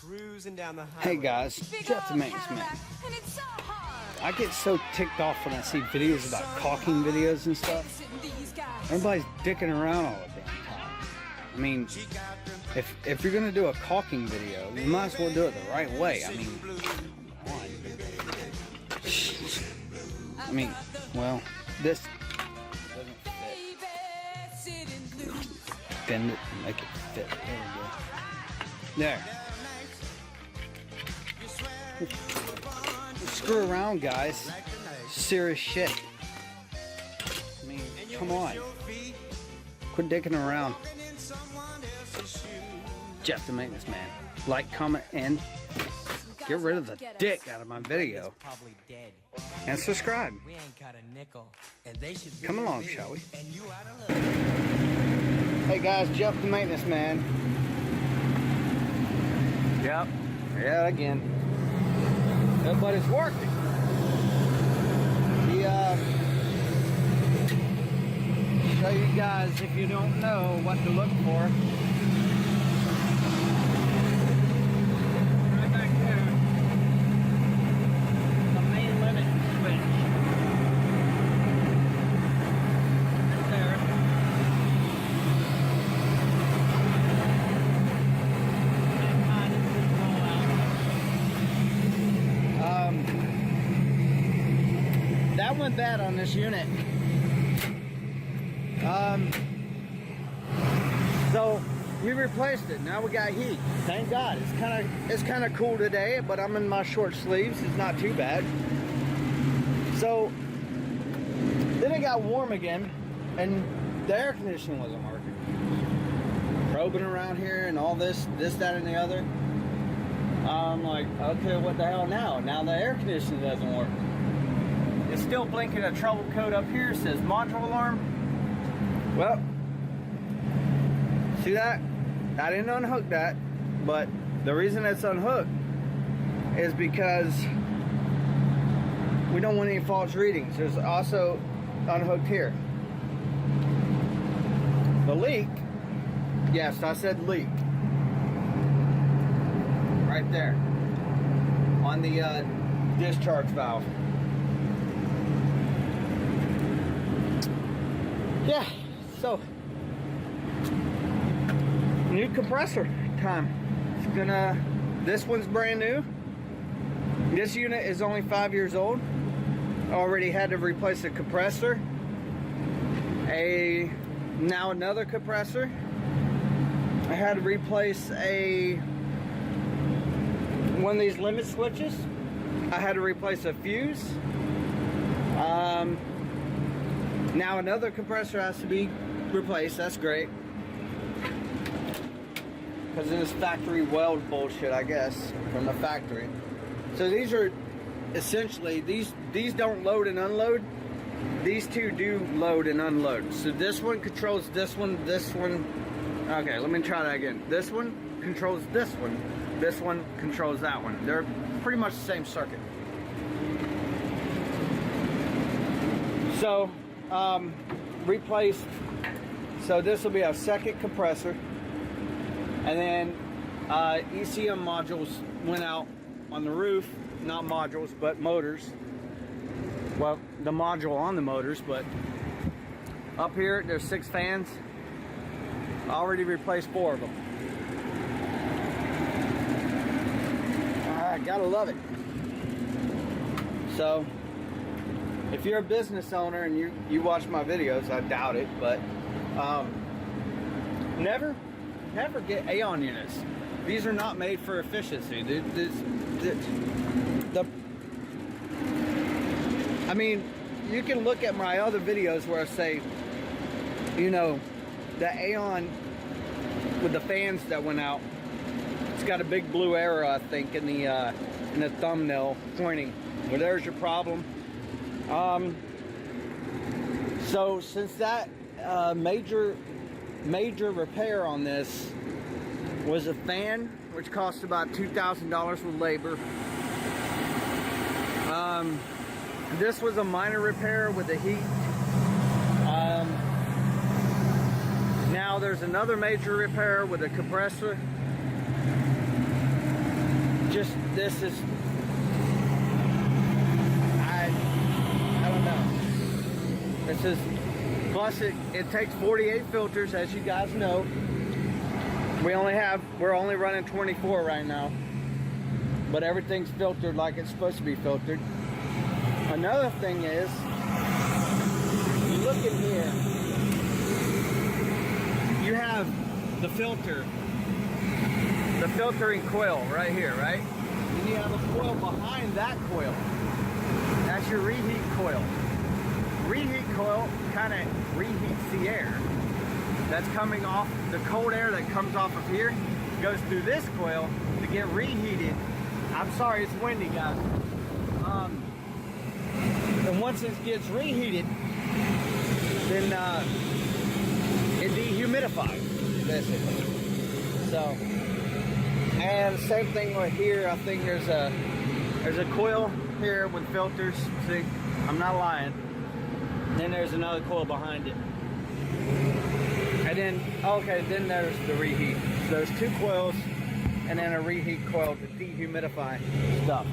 cruising down the highway. Hey guys, Jeff the Maintenance Man. I get so ticked off when I see videos about caulking videos and stuff. Everybody's dicking around all the damn time. I mean, if you're gonna do a caulking video, you might as well do it the right way. I mean, come on. I mean, well, this doesn't fit. Bend it and make it fit. There we go. There. Screw around, guys. Serious shit. I mean, come on. Quit dicking around. Jeff the Maintenance Man. Like, comment, and get rid of the dick out of my video. And subscribe. Come along, shall we? Hey guys, Jeff the Maintenance Man. Yep. Yeah, again. But it's working. Show you guys if you don't know what to look for. Right back there. The main limit switch. Right there. That went bad on this unit. So we replaced it. Now we got heat. Thank God. It's kind of cool today, but I'm in my short sleeves. It's not too bad. So then it got warm again, and the air conditioning wasn't working. Probing around here and all this, that, and the other. I'm like, okay, what the hell now? Now the air conditioning doesn't work. It's still blinking a trouble code up here. It says module alarm. Well, see that? I didn't unhook that, but the reason it's unhooked is because we don't want any false readings. There's also unhooked here. The leak, yes, I said leak. Right there on the discharge valve. Yeah, so new compressor time. It's gonna, this one's brand new. This unit is only 5 years old. Already had to replace a compressor. Now another compressor. I had to replace one of these limit switches. I had to replace a fuse. Now another compressor has to be replaced. That's great. Because of this factory weld bullshit, I guess, from the factory. So these are essentially, these don't load and unload. These two do load and unload. So this one controls this one. Okay, let me try that again. This one controls this one. This one controls that one. They're pretty much the same circuit. So, replaced. So this will be a second compressor. And then ECM modules went out on the roof. Not modules, but motors. Well, the module on the motors, but up here there's 6 fans. I already replaced 4 of them. I gotta love it. So if you're a business owner and you watch my videos, I doubt it, but never get Aaon units. These are not made for efficiency. I mean, you can look at my other videos where I say, you know, the Aaon with the fans that went out, it's got a big blue arrow, I think, in the thumbnail pointing. Well, there's your problem. So since that major repair on this was a fan, which cost about $2,000 with labor. This was a minor repair with the heat. Now there's another major repair with a compressor. just, this is, I don't know. This is, plus it takes 48 filters, as you guys know. We're only running 24 right now. But everything's filtered like it's supposed to be filtered. Another thing is, you look in here, you have the filter, the filtering coil right here, right? And you have a coil behind that coil. That's your reheat coil. Reheat coil kind of reheats the air that's coming off, the cold air that comes off of here goes through this coil to get reheated. I'm sorry, it's windy, guys. And once it gets reheated, then it dehumidifies, basically. So, and same thing right here. I think there's a coil here with filters. See, I'm not lying. Then there's another coil behind it. And then, okay, then there's the reheat. So there's two coils and then a reheat coil to dehumidify stuff.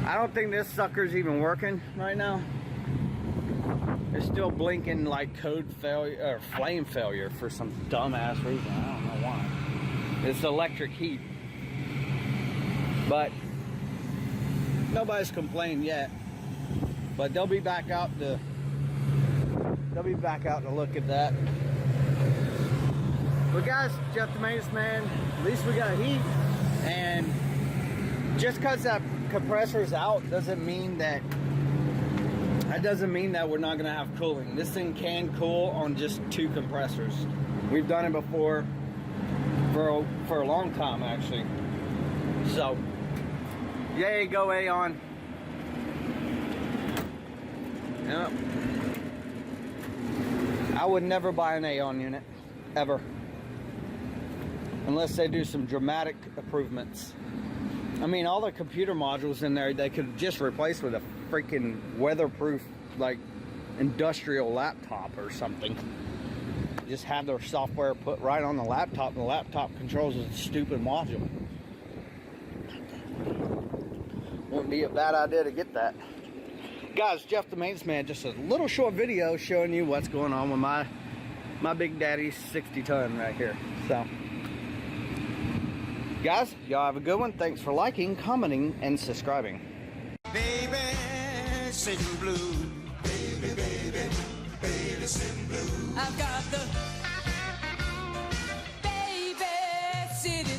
I don't think this sucker's even working right now. It's still blinking like code failure or flame failure for some dumbass reason. I don't know why. It's electric heat. But nobody's complained yet. But they'll be back out to look at that. But guys, Jeff the Maintenance Man, at least we got heat. And just because that compressor's out doesn't mean that we're not gonna have cooling. This thing can cool on just 2 compressors. We've done it before for a long time, actually. So, yay, go Aaon. Yep. I would never buy an Aaon unit, ever. Unless they do some dramatic improvements. I mean, all the computer modules in there, they could just replace with a freaking weatherproof, like, industrial laptop or something. Just have their software put right on the laptop, and the laptop controls a stupid module. Wouldn't be a bad idea to get that. Guys, Jeff the Maintenance Man, just a little short video showing you what's going on with my Big Daddy's 60 ton right here. So, guys, y'all have a good one. Thanks for liking, commenting, and subscribing. Baby, sitting blue. Baby, baby, baby, sitting blue. I've got the baby sitting